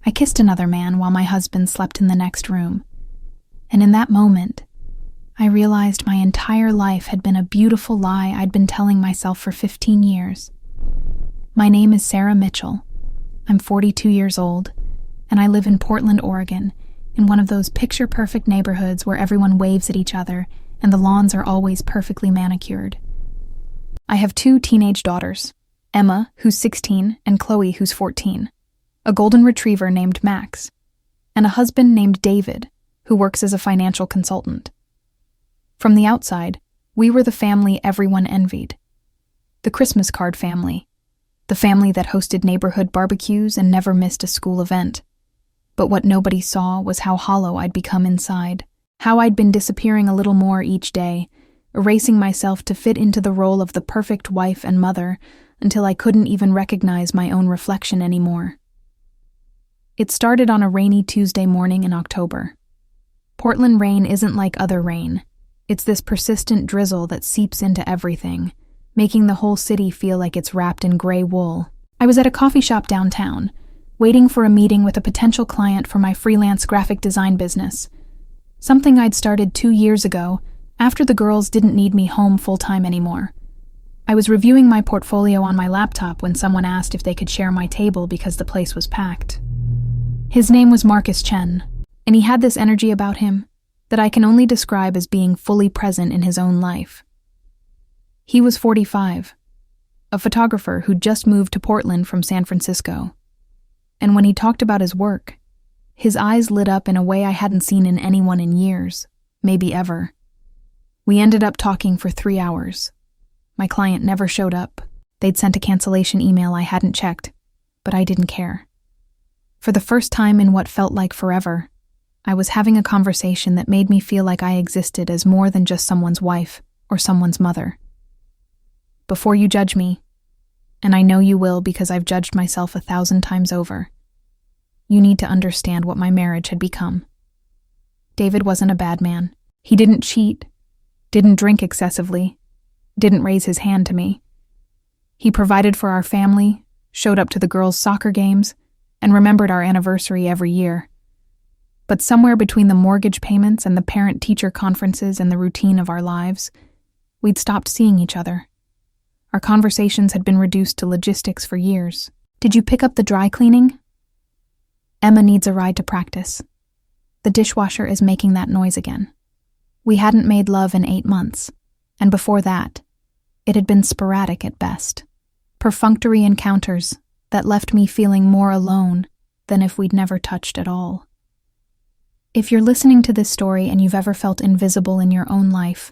I kissed another man while my husband slept in the next room. And in that moment, I realized my entire life had been a beautiful lie I'd been telling myself for 15 years. My name is Sarah Mitchell. I'm 42 years old, and I live in Portland, Oregon, in one of those picture-perfect neighborhoods where everyone waves at each other and the lawns are always perfectly manicured. I have 2 teenage daughters, Emma, who's 16, and Chloe, who's 14, a golden retriever named Max, and a husband named David, who works as a financial consultant. From the outside, we were the family everyone envied. The Christmas card family, the family that hosted neighborhood barbecues and never missed a school event. But what nobody saw was how hollow I'd become inside, how I'd been disappearing a little more each day, erasing myself to fit into the role of the perfect wife and mother until I couldn't even recognize my own reflection anymore. It started on a rainy Tuesday morning in October. Portland rain isn't like other rain. It's this persistent drizzle that seeps into everything, making the whole city feel like it's wrapped in gray wool. I was at a coffee shop downtown, waiting for a meeting with a potential client for my freelance graphic design business, something I'd started 2 years ago after the girls didn't need me home full-time anymore. I was reviewing my portfolio on my laptop when someone asked if they could share my table because the place was packed. His name was Marcus Chen, and he had this energy about him that I can only describe as being fully present in his own life. He was 45, a photographer who'd just moved to Portland from San Francisco. And when he talked about his work, his eyes lit up in a way I hadn't seen in anyone in years, maybe ever. We ended up talking for 3 hours. My client never showed up. They'd sent a cancellation email I hadn't checked, but I didn't care. For the first time in what felt like forever, I was having a conversation that made me feel like I existed as more than just someone's wife or someone's mother. Before you judge me, and I know you will because I've judged myself 1,000 times over, you need to understand what my marriage had become. David wasn't a bad man. He didn't cheat, didn't drink excessively, didn't raise his hand to me. He provided for our family, showed up to the girls' soccer games, and remembered our anniversary every year. But somewhere between the mortgage payments and the parent-teacher conferences and the routine of our lives, we'd stopped seeing each other. Our conversations had been reduced to logistics for years. Did you pick up the dry cleaning? Emma needs a ride to practice. The dishwasher is making that noise again. We hadn't made love in 8 months, and before that, it had been sporadic at best. Perfunctory encounters that left me feeling more alone than if we'd never touched at all. If you're listening to this story and you've ever felt invisible in your own life,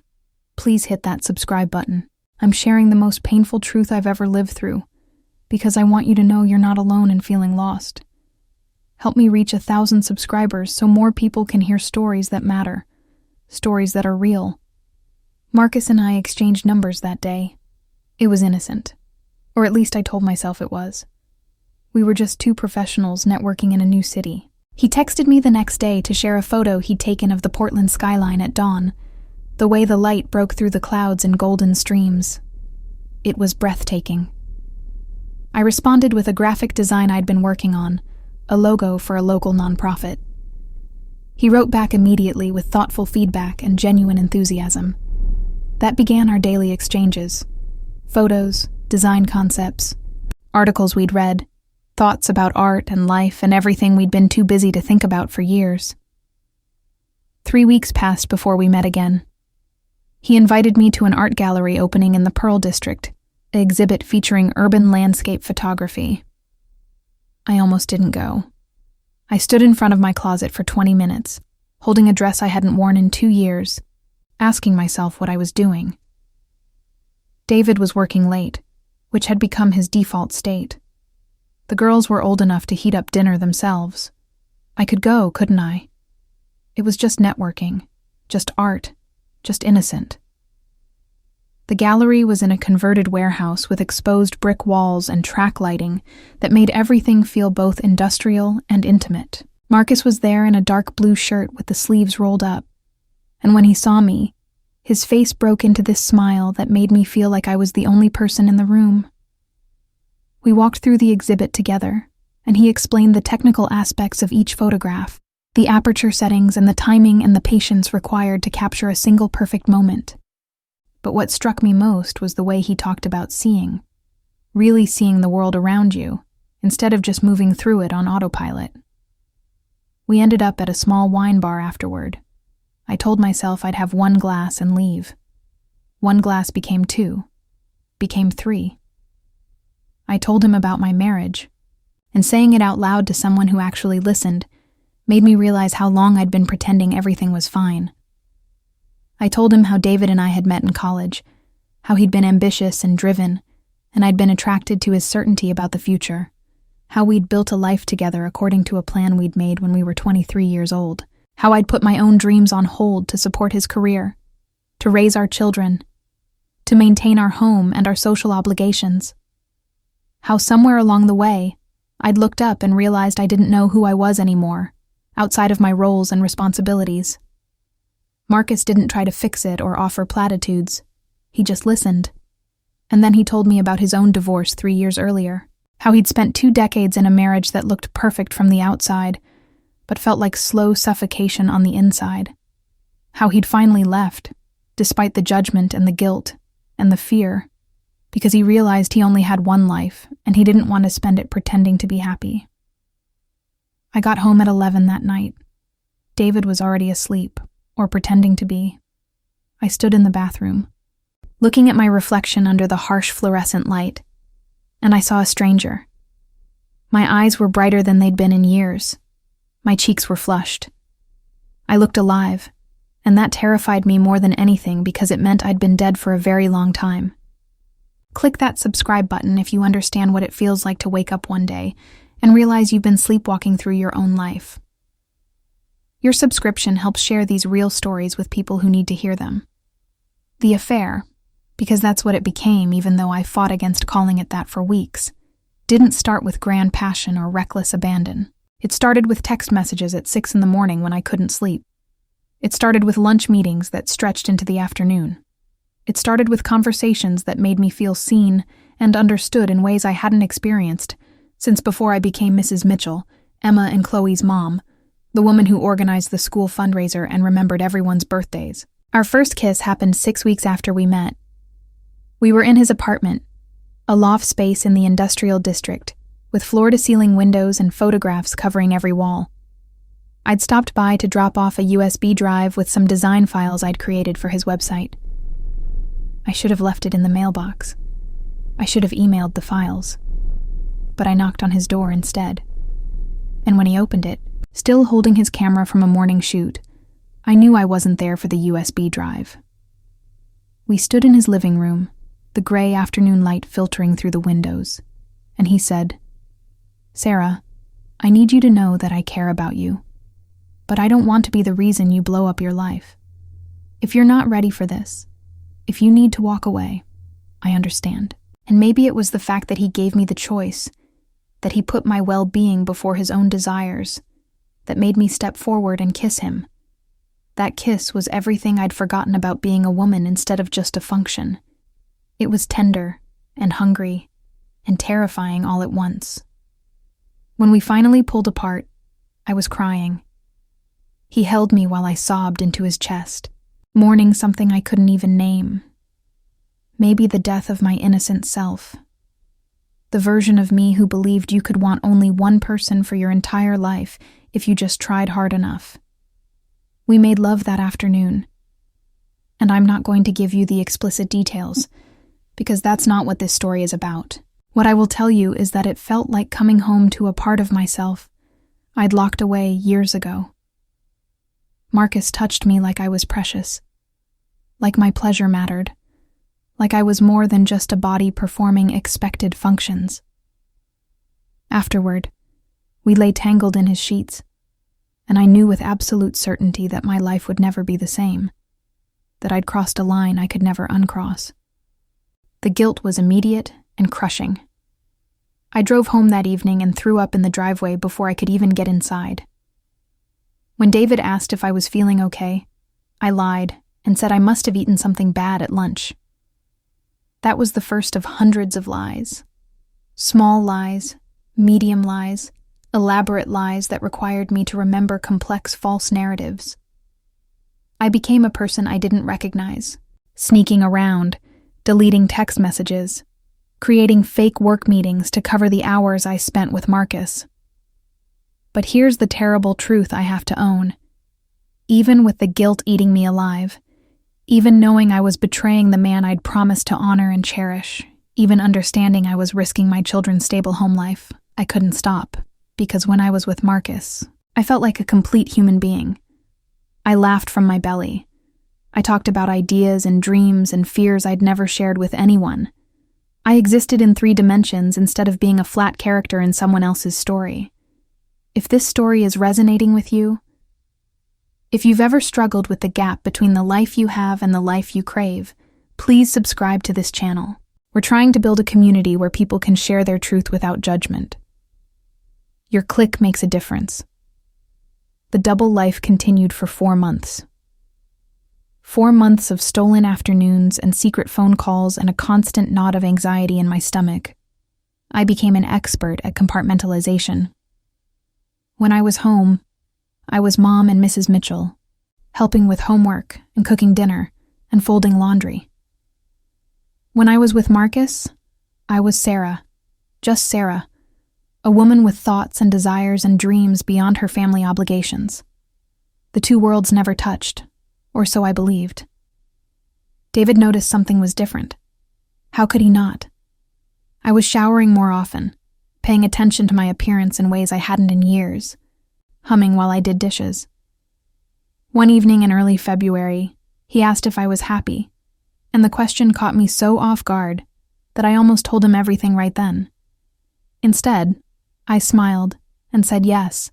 please hit that subscribe button. I'm sharing the most painful truth I've ever lived through, because I want you to know you're not alone in feeling lost. Help me reach 1,000 subscribers so more people can hear stories that matter, stories that are real. Marcus and I exchanged numbers that day. It was innocent, or at least I told myself it was. We were just 2 professionals networking in a new city. He texted me the next day to share a photo he'd taken of the Portland skyline at dawn, the way the light broke through the clouds in golden streams. It was breathtaking. I responded with a graphic design I'd been working on, a logo for a local nonprofit. He wrote back immediately with thoughtful feedback and genuine enthusiasm. That began our daily exchanges. Photos, design concepts, articles we'd read, thoughts about art and life and everything we'd been too busy to think about for years. 3 weeks passed before we met again. He invited me to an art gallery opening in the Pearl District, an exhibit featuring urban landscape photography. I almost didn't go. I stood in front of my closet for 20 minutes, holding a dress I hadn't worn in 2 years, asking myself what I was doing. David was working late, which had become his default state. The girls were old enough to heat up dinner themselves. I could go, couldn't I? It was just networking, just art, just innocent. The gallery was in a converted warehouse with exposed brick walls and track lighting that made everything feel both industrial and intimate. Marcus was there in a dark blue shirt with the sleeves rolled up, and when he saw me, his face broke into this smile that made me feel like I was the only person in the room. We walked through the exhibit together, and he explained the technical aspects of each photograph, the aperture settings and the timing and the patience required to capture a single perfect moment. But what struck me most was the way he talked about seeing, really seeing the world around you, instead of just moving through it on autopilot. We ended up at a small wine bar afterward. I told myself I'd have one glass and leave. One glass became 2, became 3. I told him about my marriage, and saying it out loud to someone who actually listened made me realize how long I'd been pretending everything was fine. I told him how David and I had met in college, how he'd been ambitious and driven, and I'd been attracted to his certainty about the future, how we'd built a life together according to a plan we'd made when we were 23 years old, how I'd put my own dreams on hold to support his career, to raise our children, to maintain our home and our social obligations. How somewhere along the way, I'd looked up and realized I didn't know who I was anymore, outside of my roles and responsibilities. Marcus didn't try to fix it or offer platitudes. He just listened. And then he told me about his own divorce 3 years earlier, how he'd spent 2 decades in a marriage that looked perfect from the outside, but felt like slow suffocation on the inside. How he'd finally left, despite the judgment and the guilt and the fear, because he realized he only had one life and he didn't want to spend it pretending to be happy. I got home at 11 that night. David was already asleep, or pretending to be. I stood in the bathroom, looking at my reflection under the harsh fluorescent light, and I saw a stranger. My eyes were brighter than they'd been in years. My cheeks were flushed. I looked alive, and that terrified me more than anything because it meant I'd been dead for a very long time. Click that subscribe button if you understand what it feels like to wake up one day and realize you've been sleepwalking through your own life. Your subscription helps share these real stories with people who need to hear them. The affair, because that's what it became even though I fought against calling it that for weeks, didn't start with grand passion or reckless abandon. It started with text messages at 6 a.m. when I couldn't sleep. It started with lunch meetings that stretched into the afternoon. It started with conversations that made me feel seen and understood in ways I hadn't experienced since before I became Mrs. Mitchell, Emma and Chloe's mom, the woman who organized the school fundraiser and remembered everyone's birthdays. Our first kiss happened 6 weeks after we met. We were in his apartment, a loft space in the industrial district, with floor-to-ceiling windows and photographs covering every wall. I'd stopped by to drop off a USB drive with some design files I'd created for his website. I should have left it in the mailbox. I should have emailed the files. But I knocked on his door instead. And when he opened it, still holding his camera from a morning shoot, I knew I wasn't there for the USB drive. We stood in his living room, the gray afternoon light filtering through the windows, and he said, "Sarah, I need you to know that I care about you, but I don't want to be the reason you blow up your life. If you're not ready for this, if you need to walk away, I understand." And maybe it was the fact that he gave me the choice, that he put my well-being before his own desires, that made me step forward and kiss him. That kiss was everything I'd forgotten about being a woman instead of just a function. It was tender and hungry and terrifying all at once. When we finally pulled apart, I was crying. He held me while I sobbed into his chest, mourning something I couldn't even name. Maybe the death of my innocent self. The version of me who believed you could want only one person for your entire life if you just tried hard enough. We made love that afternoon. And I'm not going to give you the explicit details, because that's not what this story is about. What I will tell you is that it felt like coming home to a part of myself I'd locked away years ago. Marcus touched me like I was precious, like my pleasure mattered, like I was more than just a body performing expected functions. Afterward, we lay tangled in his sheets, and I knew with absolute certainty that my life would never be the same, that I'd crossed a line I could never uncross. The guilt was immediate and crushing. I drove home that evening and threw up in the driveway before I could even get inside. When David asked if I was feeling okay, I lied and said I must have eaten something bad at lunch. That was the first of hundreds of lies. Small lies, medium lies, elaborate lies that required me to remember complex false narratives. I became a person I didn't recognize, sneaking around, deleting text messages, creating fake work meetings to cover the hours I spent with Marcus. But here's the terrible truth I have to own. Even with the guilt eating me alive, even knowing I was betraying the man I'd promised to honor and cherish, even understanding I was risking my children's stable home life, I couldn't stop, because when I was with Marcus, I felt like a complete human being. I laughed from my belly. I talked about ideas and dreams and fears I'd never shared with anyone. I existed in 3 dimensions instead of being a flat character in someone else's story. If this story is resonating with you, if you've ever struggled with the gap between the life you have and the life you crave, please subscribe to this channel. We're trying to build a community where people can share their truth without judgment. Your click makes a difference. The double life continued for 4 months. 4 months of stolen afternoons and secret phone calls and a constant knot of anxiety in my stomach. I became an expert at compartmentalization. When I was home, I was Mom and Mrs. Mitchell, helping with homework and cooking dinner and folding laundry. When I was with Marcus, I was Sarah, just Sarah, a woman with thoughts and desires and dreams beyond her family obligations. The 2 worlds never touched, or so I believed. David noticed something was different. How could he not? I was showering more often, paying attention to my appearance in ways I hadn't in years, humming while I did dishes. One evening in early February, he asked if I was happy, and the question caught me so off guard that I almost told him everything right then. Instead, I smiled and said yes.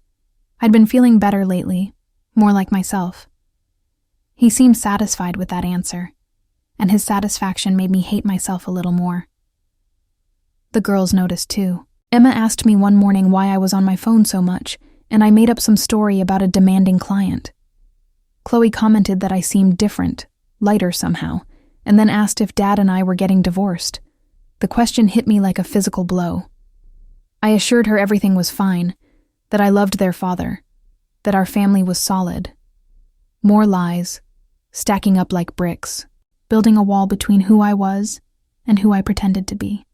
I'd been feeling better lately, more like myself. He seemed satisfied with that answer, and his satisfaction made me hate myself a little more. The girls noticed too. Emma asked me one morning why I was on my phone so much, and I made up some story about a demanding client. Chloe commented that I seemed different, lighter somehow, and then asked if Dad and I were getting divorced. The question hit me like a physical blow. I assured her everything was fine, that I loved their father, that our family was solid. More lies, stacking up like bricks, building a wall between who I was and who I pretended to be.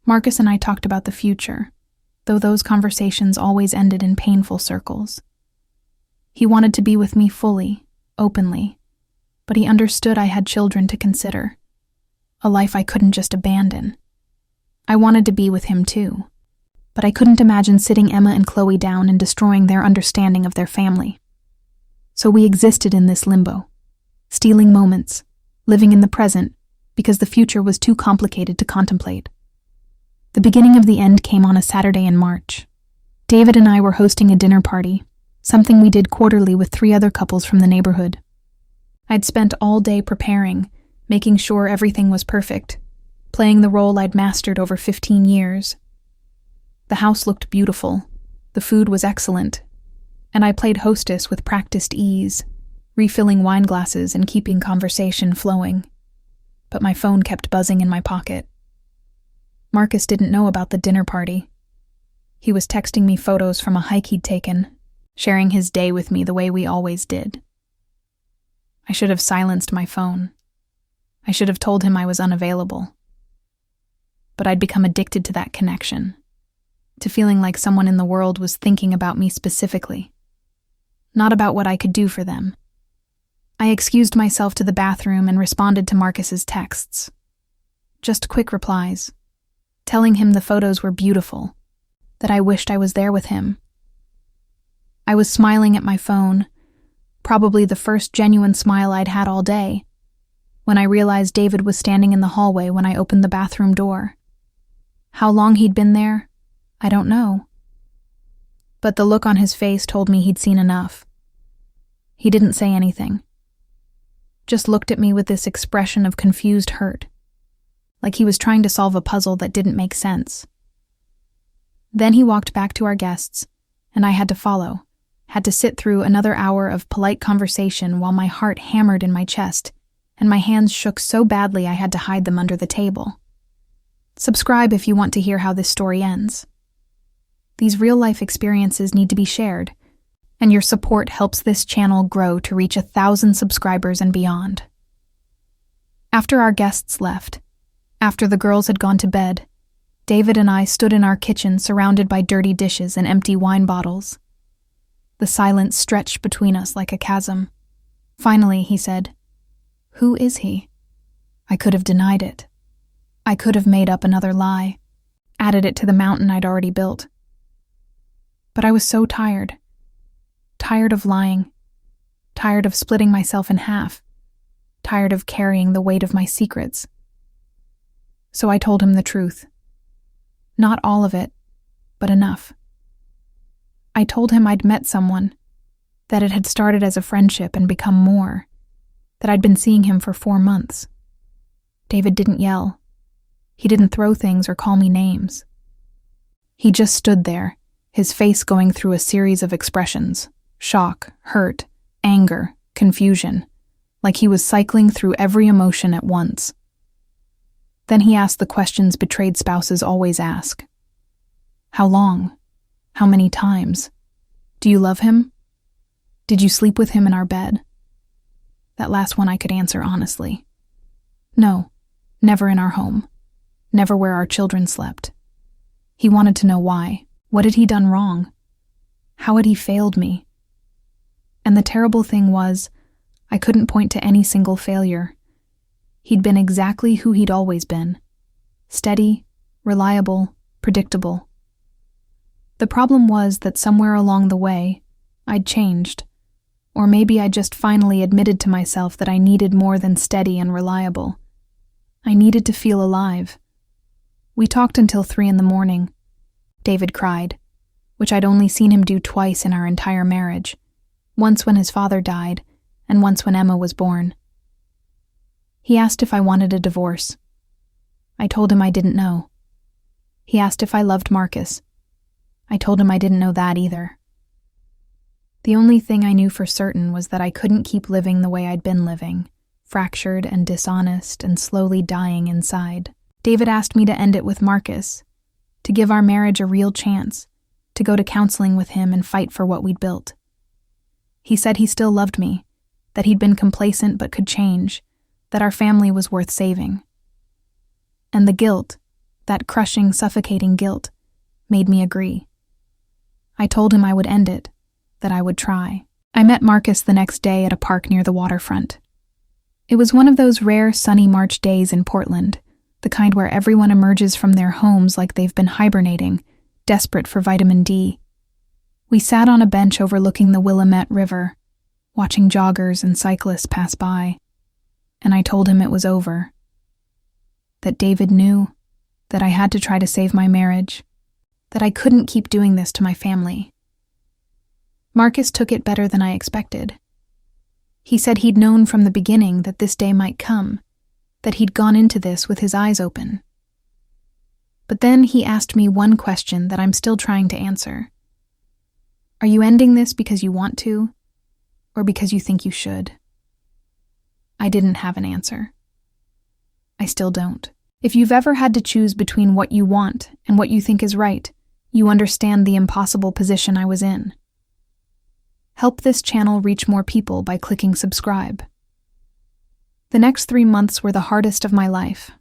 Marcus and I talked about the future, though those conversations always ended in painful circles. He wanted to be with me fully, openly, but he understood I had children to consider, a life I couldn't just abandon. I wanted to be with him too, but I couldn't imagine sitting Emma and Chloe down and destroying their understanding of their family. So we existed in this limbo, stealing moments, living in the present, because the future was too complicated to contemplate. The beginning of the end came on a Saturday in March. David and I were hosting a dinner party, something we did quarterly with 3 other couples from the neighborhood. I'd spent all day preparing, making sure everything was perfect, playing the role I'd mastered over 15 years. The house looked beautiful, the food was excellent, and I played hostess with practiced ease, refilling wine glasses and keeping conversation flowing. But my phone kept buzzing in my pocket. Marcus didn't know about the dinner party. He was texting me photos from a hike he'd taken, sharing his day with me the way we always did. I should have silenced my phone. I should have told him I was unavailable. But I'd become addicted to that connection, to feeling like someone in the world was thinking about me specifically, not about what I could do for them. I excused myself to the bathroom and responded to Marcus's texts. Just quick replies, telling him the photos were beautiful, that I wished I was there with him. I was smiling at my phone, probably the first genuine smile I'd had all day, when I realized David was standing in the hallway when I opened the bathroom door. How long he'd been there, I don't know. But the look on his face told me he'd seen enough. He didn't say anything, just looked at me with this expression of confused hurt, like he was trying to solve a puzzle that didn't make sense. Then he walked back to our guests, and I had to follow, had to sit through another hour of polite conversation while my heart hammered in my chest, and my hands shook so badly I had to hide them under the table. Subscribe if you want to hear how this story ends. These real-life experiences need to be shared, and your support helps this channel grow to reach 1,000 subscribers and beyond. After our guests left, after the girls had gone to bed, David and I stood in our kitchen surrounded by dirty dishes and empty wine bottles. The silence stretched between us like a chasm. Finally, he said, "Who is he?" I could have denied it. I could have made up another lie, added it to the mountain I'd already built. But I was so tired. Tired of lying. Tired of splitting myself in half. Tired of carrying the weight of my secrets. So I told him the truth. Not all of it, but enough. I told him I'd met someone, that it had started as a friendship and become more, that I'd been seeing him for 4 months. David didn't yell. He didn't throw things or call me names. He just stood there, his face going through a series of expressions: shock, hurt, anger, confusion, like he was cycling through every emotion at once. Then he asked the questions betrayed spouses always ask. How long? How many times? Do you love him? Did you sleep with him in our bed? That last one I could answer honestly. No, never in our home. Never where our children slept. He wanted to know why. What had he done wrong? How had he failed me? And the terrible thing was, I couldn't point to any single failure. He'd been exactly who he'd always been. Steady, reliable, predictable. The problem was that somewhere along the way, I'd changed. Or maybe I just finally admitted to myself that I needed more than steady and reliable. I needed to feel alive. We talked until 3 a.m. David cried, which I'd only seen him do twice in our entire marriage, once when his father died, and once when Emma was born. He asked if I wanted a divorce. I told him I didn't know. He asked if I loved Marcus. I told him I didn't know that either. The only thing I knew for certain was that I couldn't keep living the way I'd been living, fractured and dishonest and slowly dying inside. David asked me to end it with Marcus, to give our marriage a real chance, to go to counseling with him and fight for what we'd built. He said he still loved me, that he'd been complacent but could change, that our family was worth saving. And the guilt, that crushing, suffocating guilt, made me agree. I told him I would end it, that I would try. I met Marcus the next day at a park near the waterfront. It was one of those rare sunny March days in Portland, the kind where everyone emerges from their homes like they've been hibernating, desperate for vitamin D. We sat on a bench overlooking the Willamette River, watching joggers and cyclists pass by, and I told him it was over. That David knew, that I had to try to save my marriage, that I couldn't keep doing this to my family. Marcus took it better than I expected. He said he'd known from the beginning that this day might come, that he'd gone into this with his eyes open. But then he asked me one question that I'm still trying to answer. Are you ending this because you want to, or because you think you should? I didn't have an answer. I still don't. If you've ever had to choose between what you want and what you think is right, you understand the impossible position I was in. Help this channel reach more people by clicking subscribe. The next 3 months were the hardest of my life.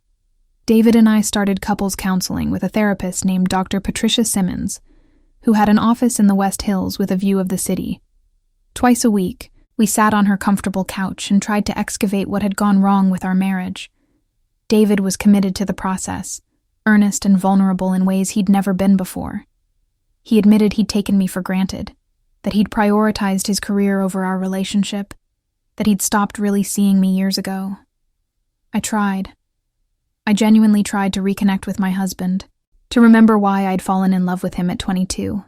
David and I started couples counseling with a therapist named Dr. Patricia Simmons, who had an office in the West Hills with a view of the city. Twice a week, we sat on her comfortable couch and tried to excavate what had gone wrong with our marriage. David was committed to the process, earnest and vulnerable in ways he'd never been before. He admitted he'd taken me for granted, that he'd prioritized his career over our relationship, that he'd stopped really seeing me years ago. I tried. I genuinely tried to reconnect with my husband, to remember why I'd fallen in love with him at 22.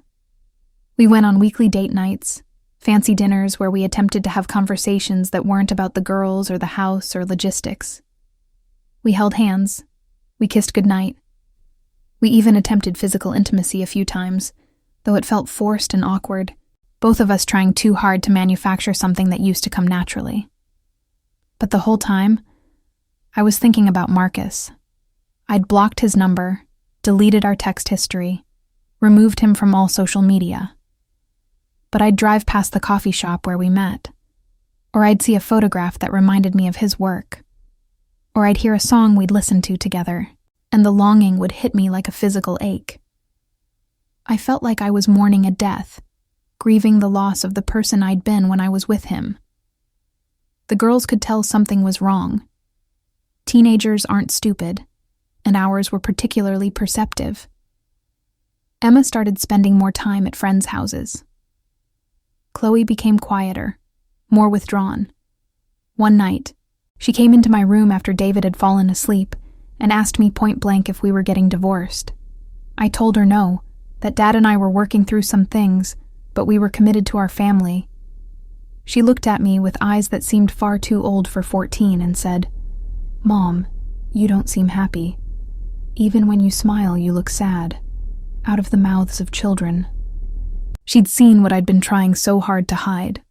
We went on weekly date nights, fancy dinners where we attempted to have conversations that weren't about the girls or the house or logistics. We held hands. We kissed goodnight. We even attempted physical intimacy a few times, though it felt forced and awkward, both of us trying too hard to manufacture something that used to come naturally. But the whole time, I was thinking about Marcus. I'd blocked his number, deleted our text history, removed him from all social media. But I'd drive past the coffee shop where we met, or I'd see a photograph that reminded me of his work, or I'd hear a song we'd listened to together, and the longing would hit me like a physical ache. I felt like I was mourning a death, grieving the loss of the person I'd been when I was with him. The girls could tell something was wrong. Teenagers aren't stupid, and ours were particularly perceptive. Emma started spending more time at friends' houses. Chloe became quieter, more withdrawn. One night, she came into my room after David had fallen asleep and asked me point blank if we were getting divorced. I told her no, that Dad and I were working through some things, but we were committed to our family. She looked at me with eyes that seemed far too old for 14 and said, "Mom, you don't seem happy. Even when you smile, you look sad, out of the mouths of children." She'd seen what I'd been trying so hard to hide.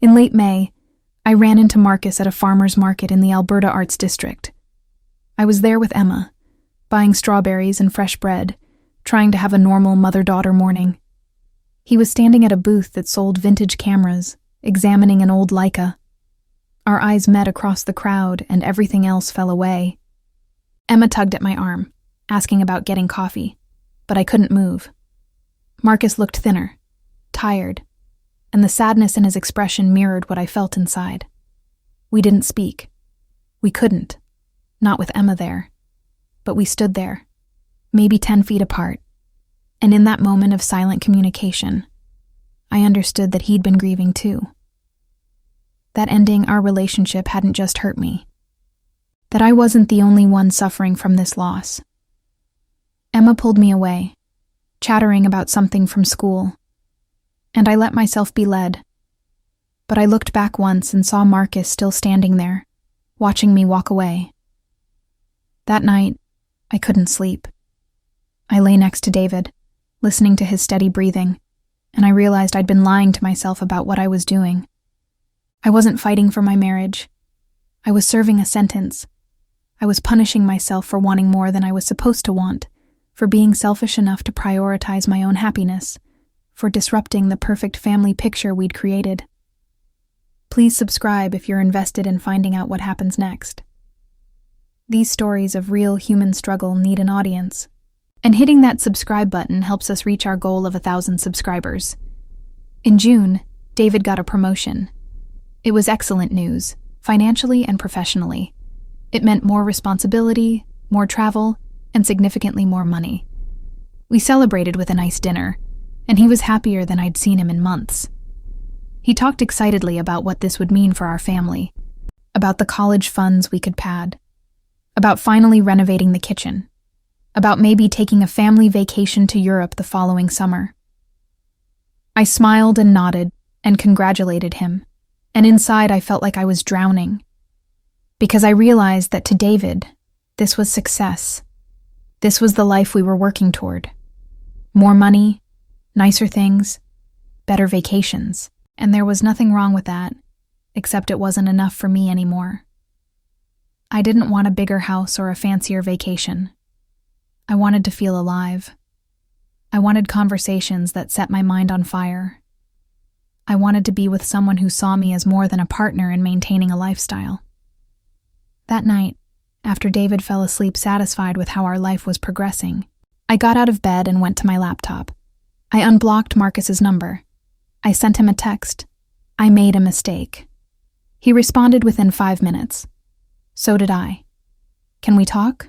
In late May, I ran into Marcus at a farmer's market in the Alberta Arts District. I was there with Emma, buying strawberries and fresh bread, trying to have a normal mother-daughter morning. He was standing at a booth that sold vintage cameras, examining an old Leica. Our eyes met across the crowd, and everything else fell away. Emma tugged at my arm, asking about getting coffee, but I couldn't move. Marcus looked thinner, tired, and the sadness in his expression mirrored what I felt inside. We didn't speak. We couldn't, not with Emma there. But we stood there, maybe 10 feet apart, and in that moment of silent communication, I understood that he'd been grieving too. That ending our relationship hadn't just hurt me. That I wasn't the only one suffering from this loss. Emma pulled me away, chattering about something from school, and I let myself be led. But I looked back once and saw Marcus still standing there, watching me walk away. That night, I couldn't sleep. I lay next to David, listening to his steady breathing, and I realized I'd been lying to myself about what I was doing. I wasn't fighting for my marriage. I was serving a sentence. I was punishing myself for wanting more than I was supposed to want, for being selfish enough to prioritize my own happiness, for disrupting the perfect family picture we'd created. Please subscribe if you're invested in finding out what happens next. These stories of real human struggle need an audience, and hitting that subscribe button helps us reach our goal of 1,000 subscribers. In June, David got a promotion. It was excellent news, financially and professionally. It meant more responsibility, more travel, and significantly more money. We celebrated with a nice dinner, and he was happier than I'd seen him in months. He talked excitedly about what this would mean for our family, about the college funds we could pad, about finally renovating the kitchen, about maybe taking a family vacation to Europe the following summer. I smiled and nodded and congratulated him, and inside I felt like I was drowning, because I realized that to David, this was success. This was the life we were working toward. More money, nicer things, better vacations. And there was nothing wrong with that, except it wasn't enough for me anymore. I didn't want a bigger house or a fancier vacation. I wanted to feel alive. I wanted conversations that set my mind on fire. I wanted to be with someone who saw me as more than a partner in maintaining a lifestyle. That night, after David fell asleep satisfied with how our life was progressing, I got out of bed and went to my laptop. I unblocked Marcus's number. I sent him a text. I made a mistake. He responded within 5 minutes. So did I. Can we talk?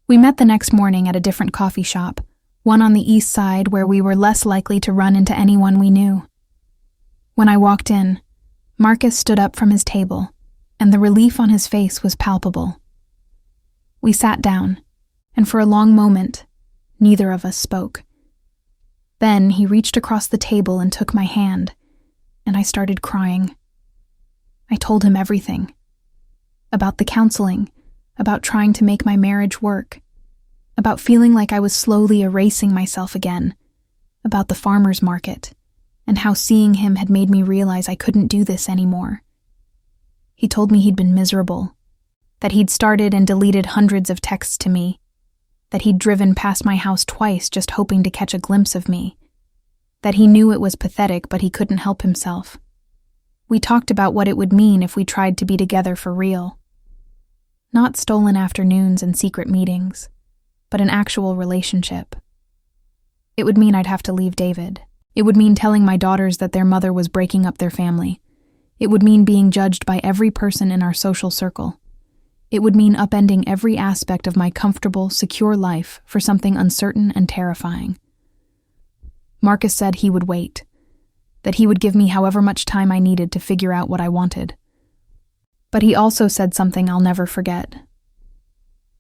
We met the next morning at a different coffee shop, one on the east side where we were less likely to run into anyone we knew. When I walked in, Marcus stood up from his table, and the relief on his face was palpable. We sat down, and for a long moment, neither of us spoke. Then he reached across the table and took my hand, and I started crying. I told him everything. About the counseling, about trying to make my marriage work, about feeling like I was slowly erasing myself again, about the farmer's market, and how seeing him had made me realize I couldn't do this anymore. He told me he'd been miserable, that he'd started and deleted hundreds of texts to me, that he'd driven past my house twice just hoping to catch a glimpse of me, that he knew it was pathetic but he couldn't help himself. We talked about what it would mean if we tried to be together for real. Not stolen afternoons and secret meetings, but an actual relationship. It would mean I'd have to leave David. It would mean telling my daughters that their mother was breaking up their family. It would mean being judged by every person in our social circle. It would mean upending every aspect of my comfortable, secure life for something uncertain and terrifying. Marcus said he would wait, that he would give me however much time I needed to figure out what I wanted. But he also said something I'll never forget.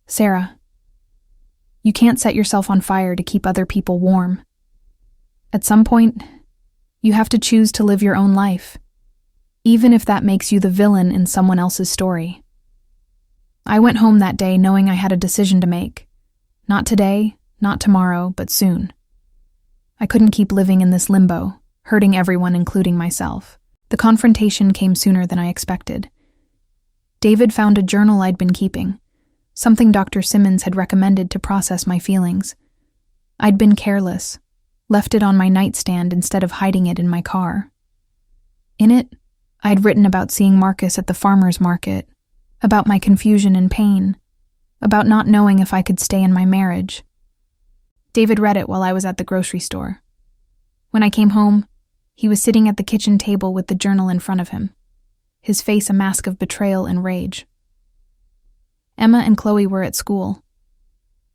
Sarah, you can't set yourself on fire to keep other people warm. At some point, you have to choose to live your own life, even if that makes you the villain in someone else's story. I went home that day knowing I had a decision to make. Not today, not tomorrow, but soon. I couldn't keep living in this limbo, hurting everyone, including myself. The confrontation came sooner than I expected. David found a journal I'd been keeping, something Dr. Simmons had recommended to process my feelings. I'd been careless, left it on my nightstand instead of hiding it in my car. In it, I'd written about seeing Marcus at the farmer's market, about my confusion and pain, about not knowing if I could stay in my marriage. David read it while I was at the grocery store. When I came home, he was sitting at the kitchen table with the journal in front of him, his face a mask of betrayal and rage. Emma and Chloe were at school.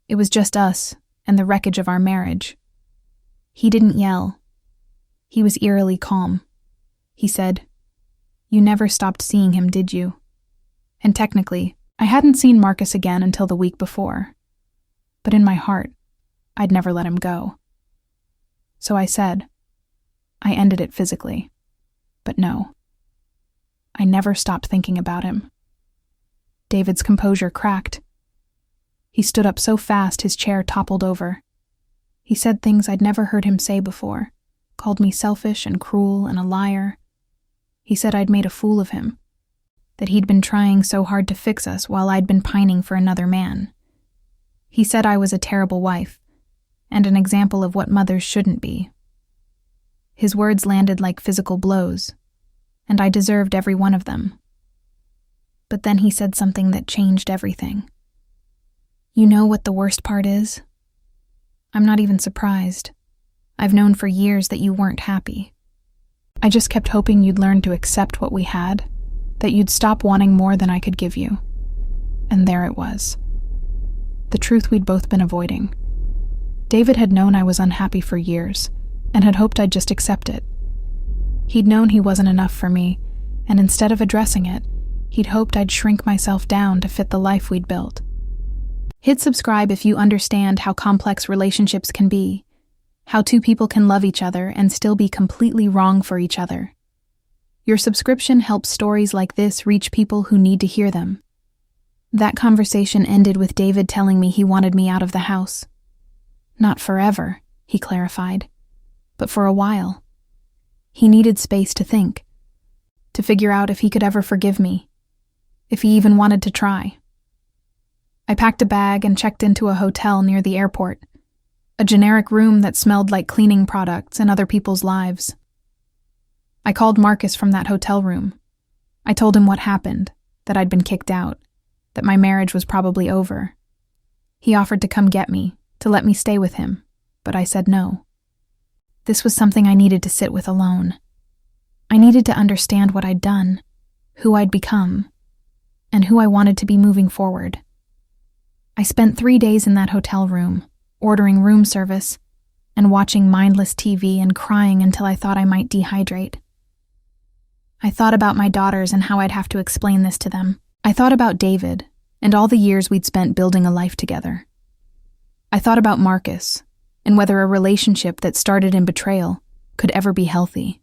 It was just us and the wreckage of our marriage. He didn't yell. He was eerily calm. He said, "You never stopped seeing him, did you?" And technically, I hadn't seen Marcus again until the week before. But in my heart, I'd never let him go. So I said, I ended it physically. But no. I never stopped thinking about him. David's composure cracked. He stood up so fast his chair toppled over. He said things I'd never heard him say before, called me selfish and cruel and a liar. He said I'd made a fool of him, that he'd been trying so hard to fix us while I'd been pining for another man. He said I was a terrible wife, and an example of what mothers shouldn't be. His words landed like physical blows, and I deserved every one of them. But then he said something that changed everything. You know what the worst part is? I'm not even surprised. I've known for years that you weren't happy. I just kept hoping you'd learn to accept what we had, that you'd stop wanting more than I could give you. And there it was. The truth we'd both been avoiding. David had known I was unhappy for years, and had hoped I'd just accept it. He'd known he wasn't enough for me, and instead of addressing it, he'd hoped I'd shrink myself down to fit the life we'd built. Hit subscribe if you understand how complex relationships can be, how two people can love each other and still be completely wrong for each other. Your subscription helps stories like this reach people who need to hear them. That conversation ended with David telling me he wanted me out of the house. Not forever, he clarified, but for a while. He needed space to think, to figure out if he could ever forgive me, if he even wanted to try. I packed a bag and checked into a hotel near the airport, a generic room that smelled like cleaning products and other people's lives. I called Marcus from that hotel room. I told him what happened, that I'd been kicked out, that my marriage was probably over. He offered to come get me, to let me stay with him, but I said no. This was something I needed to sit with alone. I needed to understand what I'd done, who I'd become, and who I wanted to be moving forward. I spent 3 days in that hotel room, ordering room service, and watching mindless TV and crying until I thought I might dehydrate. I thought about my daughters and how I'd have to explain this to them. I thought about David and all the years we'd spent building a life together. I thought about Marcus and whether a relationship that started in betrayal could ever be healthy.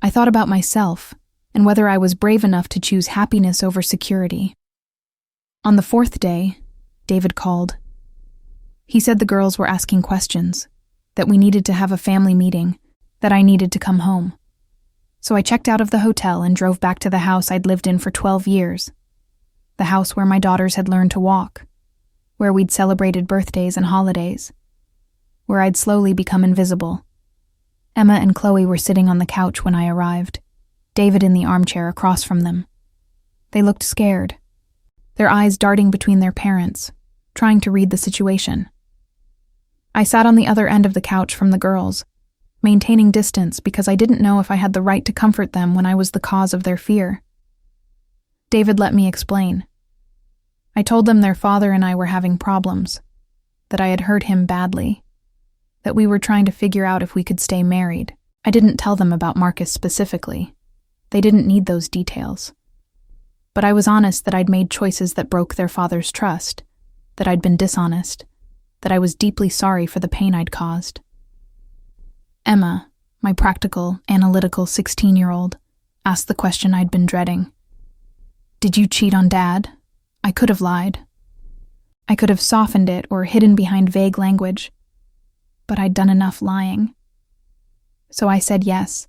I thought about myself and whether I was brave enough to choose happiness over security. On the 4th day, David called. He said the girls were asking questions, that we needed to have a family meeting, that I needed to come home. So I checked out of the hotel and drove back to the house I'd lived in for 12 years, the house where my daughters had learned to walk, where we'd celebrated birthdays and holidays, where I'd slowly become invisible. Emma and Chloe were sitting on the couch when I arrived, David in the armchair across from them. They looked scared, their eyes darting between their parents, trying to read the situation. I sat on the other end of the couch from the girls, maintaining distance because I didn't know if I had the right to comfort them when I was the cause of their fear. David let me explain. I told them their father and I were having problems, that I had hurt him badly, that we were trying to figure out if we could stay married. I didn't tell them about Marcus specifically. They didn't need those details. But I was honest that I'd made choices that broke their father's trust, that I'd been dishonest, that I was deeply sorry for the pain I'd caused. Emma, my practical, analytical 16-year-old, asked the question I'd been dreading. Did you cheat on Dad? I could have lied. I could have softened it or hidden behind vague language. But I'd done enough lying. So I said yes.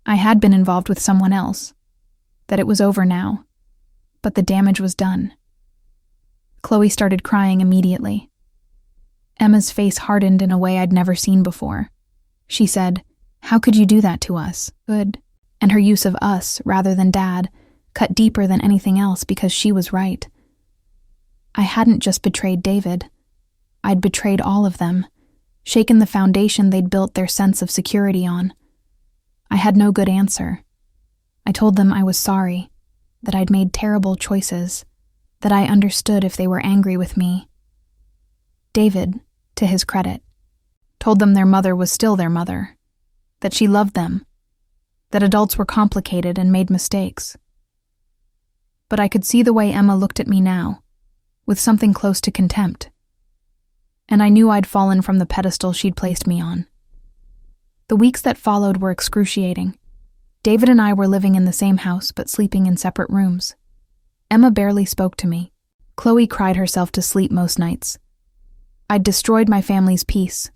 I had been involved with someone else. That it was over now. But the damage was done. Chloe started crying immediately. Emma's face hardened in a way I'd never seen before. She said, "How could you do that to us?" Good. And her use of us rather than Dad cut deeper than anything else because she was right. I hadn't just betrayed David. I'd betrayed all of them, shaken the foundation they'd built their sense of security on. I had no good answer. I told them I was sorry, that I'd made terrible choices, that I understood if they were angry with me. David, to his credit, told them their mother was still their mother, that she loved them, that adults were complicated and made mistakes. But I could see the way Emma looked at me now, with something close to contempt. And I knew I'd fallen from the pedestal she'd placed me on. The weeks that followed were excruciating. David and I were living in the same house but sleeping in separate rooms. Emma barely spoke to me. Chloe cried herself to sleep most nights. I'd destroyed my family's peace,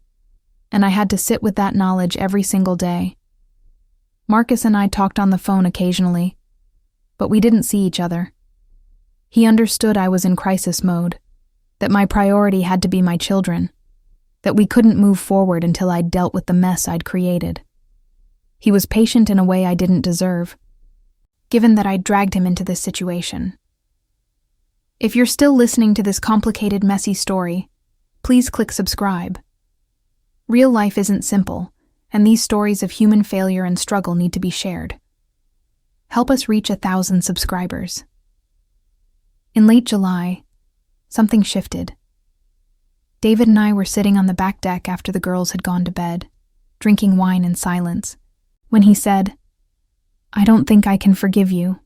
and I had to sit with that knowledge every single day. Marcus and I talked on the phone occasionally, but we didn't see each other. He understood I was in crisis mode, that my priority had to be my children, that we couldn't move forward until I'd dealt with the mess I'd created. He was patient in a way I didn't deserve, given that I'd dragged him into this situation. If you're still listening to this complicated, messy story, please click subscribe. Real life isn't simple, and these stories of human failure and struggle need to be shared. Help us reach 1,000 subscribers. In late July, something shifted. David and I were sitting on the back deck after the girls had gone to bed, drinking wine in silence, when he said, "I don't think I can forgive you."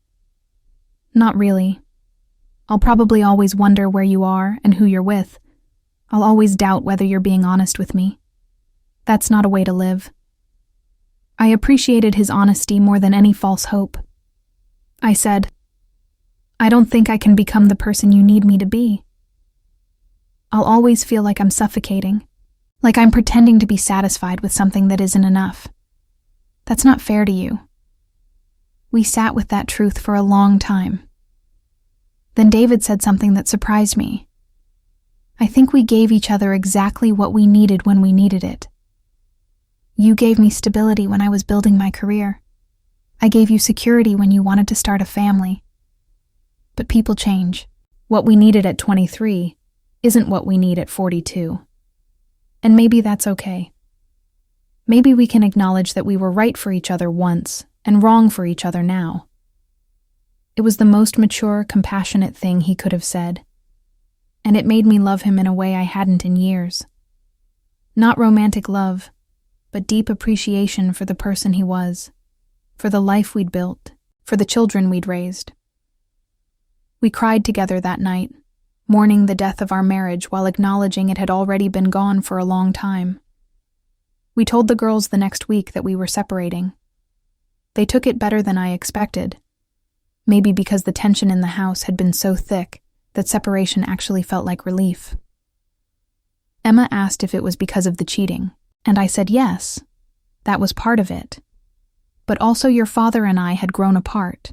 Not really. I'll probably always wonder where you are and who you're with. I'll always doubt whether you're being honest with me. That's not a way to live. I appreciated his honesty more than any false hope. I said, "I don't think I can become the person you need me to be. I'll always feel like I'm suffocating, like I'm pretending to be satisfied with something that isn't enough. That's not fair to you." We sat with that truth for a long time. Then David said something that surprised me. "I think we gave each other exactly what we needed when we needed it. You gave me stability when I was building my career. I gave you security when you wanted to start a family. But people change. What we needed at 23 isn't what we need at 42. And maybe that's okay. Maybe we can acknowledge that we were right for each other once and wrong for each other now." It was the most mature, compassionate thing he could have said, and it made me love him in a way I hadn't in years. Not romantic love, but deep appreciation for the person he was, for the life we'd built, for the children we'd raised. We cried together that night, mourning the death of our marriage while acknowledging it had already been gone for a long time. We told the girls the next week that we were separating. They took it better than I expected, maybe because the tension in the house had been so thick that separation actually felt like relief. Emma asked if it was because of the cheating, and I said yes, that was part of it. But also your father and I had grown apart,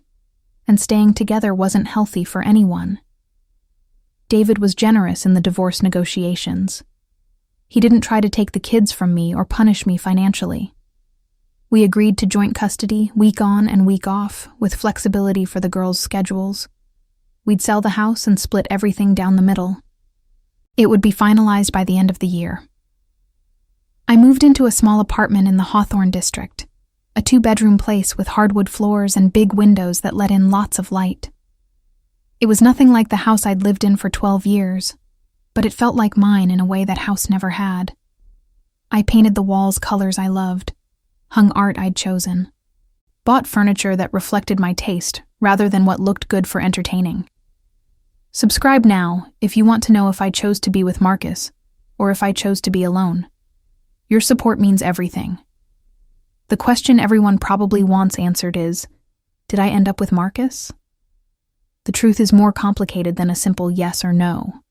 and staying together wasn't healthy for anyone. David was generous in the divorce negotiations. He didn't try to take the kids from me or punish me financially. We agreed to joint custody, week on and week off, with flexibility for the girls' schedules. We'd sell the house and split everything down the middle. It would be finalized by the end of the year. I moved into a small apartment in the Hawthorne district, a 2-bedroom place with hardwood floors and big windows that let in lots of light. It was nothing like the house I'd lived in for 12 years, but it felt like mine in a way that house never had. I painted the walls colors I loved, hung art I'd chosen, bought furniture that reflected my taste rather than what looked good for entertaining. Subscribe now if you want to know if I chose to be with Marcus or if I chose to be alone. Your support means everything. The question everyone probably wants answered is, did I end up with Marcus? The truth is more complicated than a simple yes or no.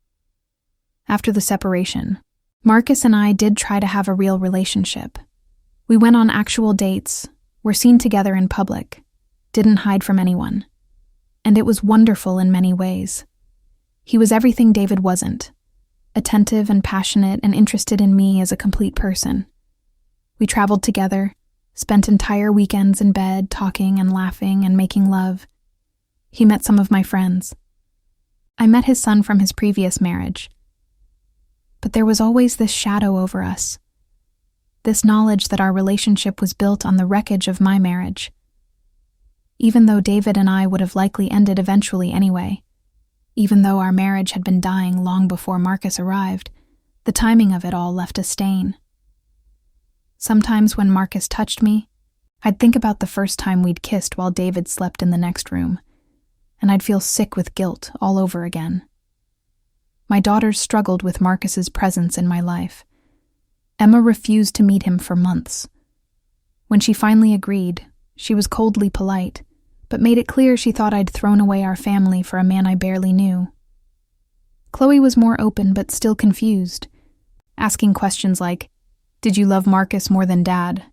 After the separation, Marcus and I did try to have a real relationship. We went on actual dates, were seen together in public, didn't hide from anyone. And it was wonderful in many ways. He was everything David wasn't, attentive and passionate and interested in me as a complete person. We traveled together, spent entire weekends in bed talking and laughing and making love. He met some of my friends. I met his son from his previous marriage. But there was always this shadow over us, this knowledge that our relationship was built on the wreckage of my marriage. Even though David and I would have likely ended eventually anyway, even though our marriage had been dying long before Marcus arrived, the timing of it all left a stain. Sometimes when Marcus touched me, I'd think about the first time we'd kissed while David slept in the next room, and I'd feel sick with guilt all over again. My daughters struggled with Marcus's presence in my life. Emma refused to meet him for months. When she finally agreed, she was coldly polite, but made it clear she thought I'd thrown away our family for a man I barely knew. Chloe was more open but still confused, asking questions like, "Did you love Marcus more than Dad?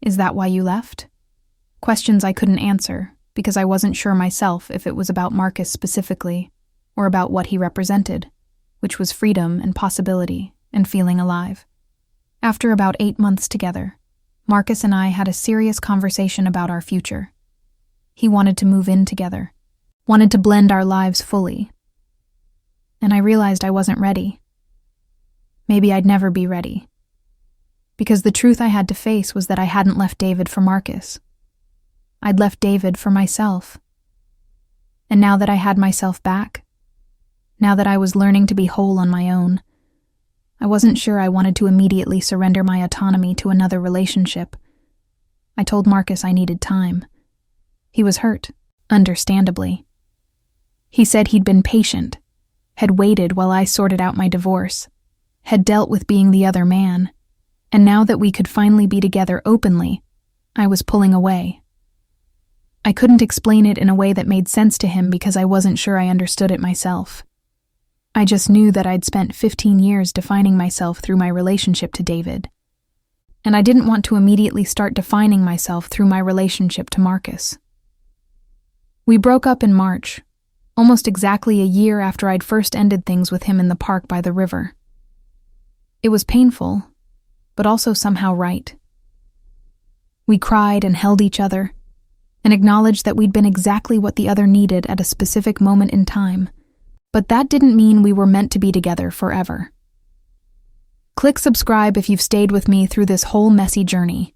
Is that why you left?" Questions I couldn't answer because I wasn't sure myself if it was about Marcus specifically or about what he represented, which was freedom and possibility and feeling alive. After about 8 months together, Marcus and I had a serious conversation about our future. He wanted to move in together, wanted to blend our lives fully. And I realized I wasn't ready. Maybe I'd never be ready. Because the truth I had to face was that I hadn't left David for Marcus. I'd left David for myself. And now that I had myself back, now that I was learning to be whole on my own, I wasn't sure I wanted to immediately surrender my autonomy to another relationship. I told Marcus I needed time. He was hurt, understandably. He said he'd been patient, had waited while I sorted out my divorce, had dealt with being the other man, and now that we could finally be together openly, I was pulling away. I couldn't explain it in a way that made sense to him because I wasn't sure I understood it myself. I just knew that I'd spent 15 years defining myself through my relationship to David, and I didn't want to immediately start defining myself through my relationship to Marcus. We broke up in March, almost exactly a year after I'd first ended things with him in the park by the river. It was painful, but also somehow right. We cried and held each other, and acknowledged that we'd been exactly what the other needed at a specific moment in time, but that didn't mean we were meant to be together forever. Click subscribe if you've stayed with me through this whole messy journey.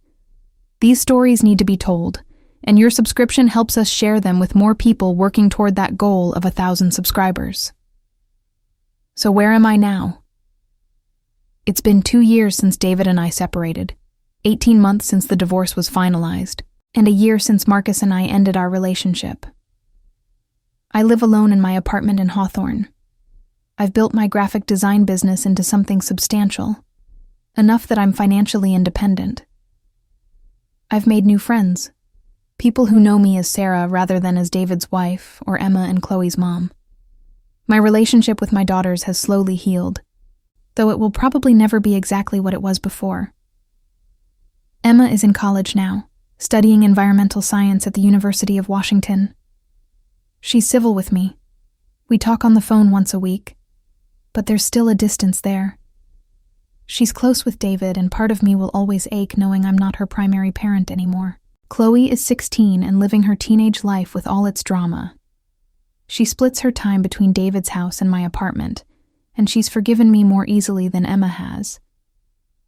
These stories need to be told, and your subscription helps us share them with more people working toward that goal of 1,000 subscribers. So where am I now? It's been 2 years since David and I separated, 18 months since the divorce was finalized, and a year since Marcus and I ended our relationship. I live alone in my apartment in Hawthorne. I've built my graphic design business into something substantial, enough that I'm financially independent. I've made new friends, people who know me as Sarah rather than as David's wife or Emma and Chloe's mom. My relationship with my daughters has slowly healed, though it will probably never be exactly what it was before. Emma is in college now, studying environmental science at the University of Washington. She's civil with me, We talk on the phone once a week, but there's still a distance there. She's close with David, and part of me will always ache knowing I'm not her primary parent anymore. Chloe is 16 and living her teenage life with all its drama. She splits her time between David's house and my apartment, and she's forgiven me more easily than Emma has.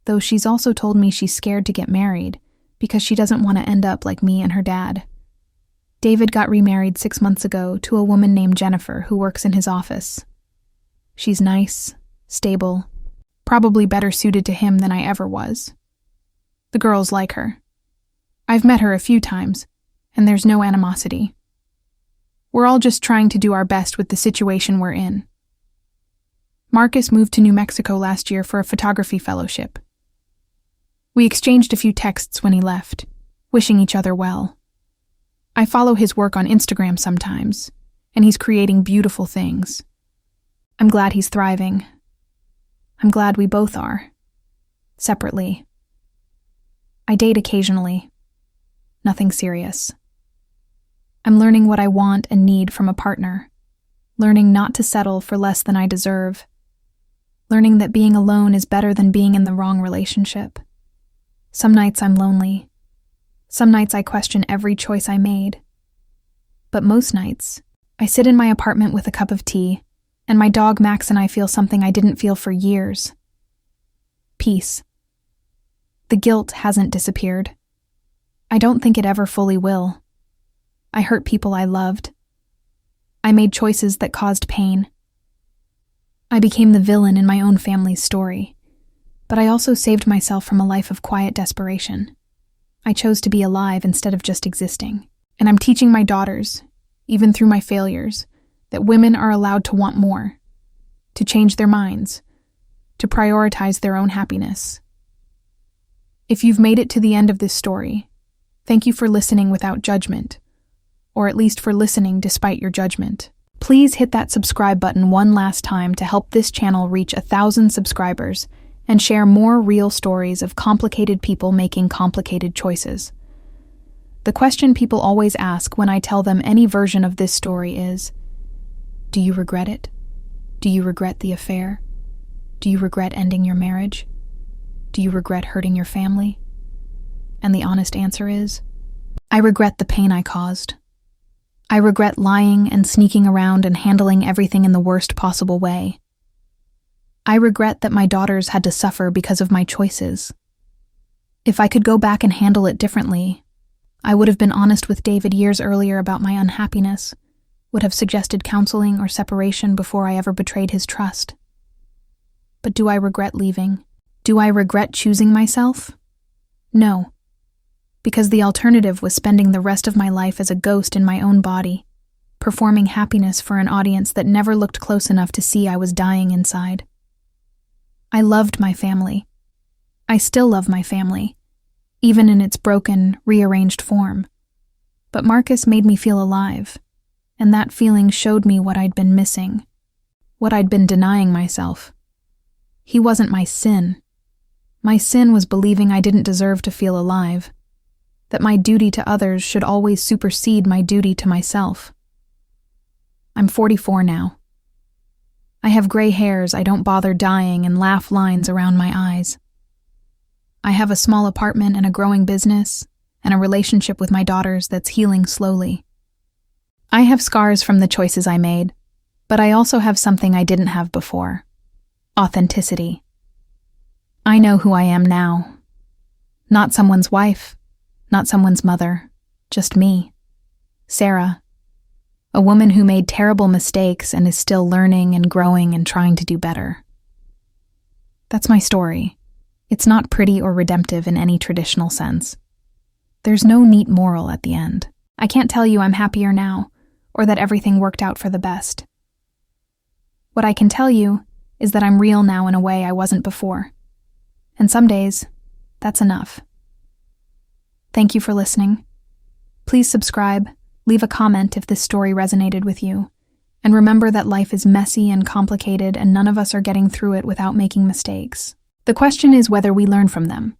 Though she's also told me she's scared to get married because she doesn't want to end up like me and her dad. David got remarried 6 months ago to a woman named Jennifer who works in his office. She's nice, stable, probably better suited to him than I ever was. The girls like her. I've met her a few times, and there's no animosity. We're all just trying to do our best with the situation we're in. Marcus moved to New Mexico last year for a photography fellowship. We exchanged a few texts when he left, wishing each other well. I follow his work on Instagram sometimes, and he's creating beautiful things. I'm glad he's thriving. I'm glad we both are. Separately. I date occasionally. Nothing serious. I'm learning what I want and need from a partner. Learning not to settle for less than I deserve. Learning that being alone is better than being in the wrong relationship. Some nights I'm lonely. Some nights I question every choice I made. But most nights, I sit in my apartment with a cup of tea, and my dog Max and I feel something I didn't feel for years. Peace. The guilt hasn't disappeared. I don't think it ever fully will. I hurt people I loved. I made choices that caused pain. I became the villain in my own family's story, but I also saved myself from a life of quiet desperation. I chose to be alive instead of just existing, and I'm teaching my daughters, even through my failures, that women are allowed to want more, to change their minds, to prioritize their own happiness. If you've made it to the end of this story, thank you for listening without judgment, or at least for listening despite your judgment. Please hit that subscribe button one last time to help this channel reach 1,000 subscribers and share more real stories of complicated people making complicated choices. The question people always ask when I tell them any version of this story is, do you regret it? Do you regret the affair? Do you regret ending your marriage? Do you regret hurting your family? And the honest answer is, I regret the pain I caused. I regret lying and sneaking around and handling everything in the worst possible way. I regret that my daughters had to suffer because of my choices. If I could go back and handle it differently, I would have been honest with David years earlier about my unhappiness, would have suggested counseling or separation before I ever betrayed his trust. But do I regret leaving? Do I regret choosing myself? No. Because the alternative was spending the rest of my life as a ghost in my own body, performing happiness for an audience that never looked close enough to see I was dying inside. I loved my family. I still love my family, even in its broken, rearranged form. But Marcus made me feel alive, and that feeling showed me what I'd been missing, what I'd been denying myself. He wasn't my sin. My sin was believing I didn't deserve to feel alive, that my duty to others should always supersede my duty to myself. I'm 44 now. I have gray hairs I don't bother dyeing and laugh lines around my eyes. I have a small apartment and a growing business, and a relationship with my daughters that's healing slowly. I have scars from the choices I made, but I also have something I didn't have before: authenticity. I know who I am now. Not someone's wife, not someone's mother, just me, Sarah, a woman who made terrible mistakes and is still learning and growing and trying to do better. That's my story. It's not pretty or redemptive in any traditional sense. There's no neat moral at the end. I can't tell you I'm happier now, or that everything worked out for the best. What I can tell you is that I'm real now in a way I wasn't before. And some days, that's enough. Thank you for listening. Please subscribe, leave a comment if this story resonated with you, and remember that life is messy and complicated and none of us are getting through it without making mistakes. The question is whether we learn from them.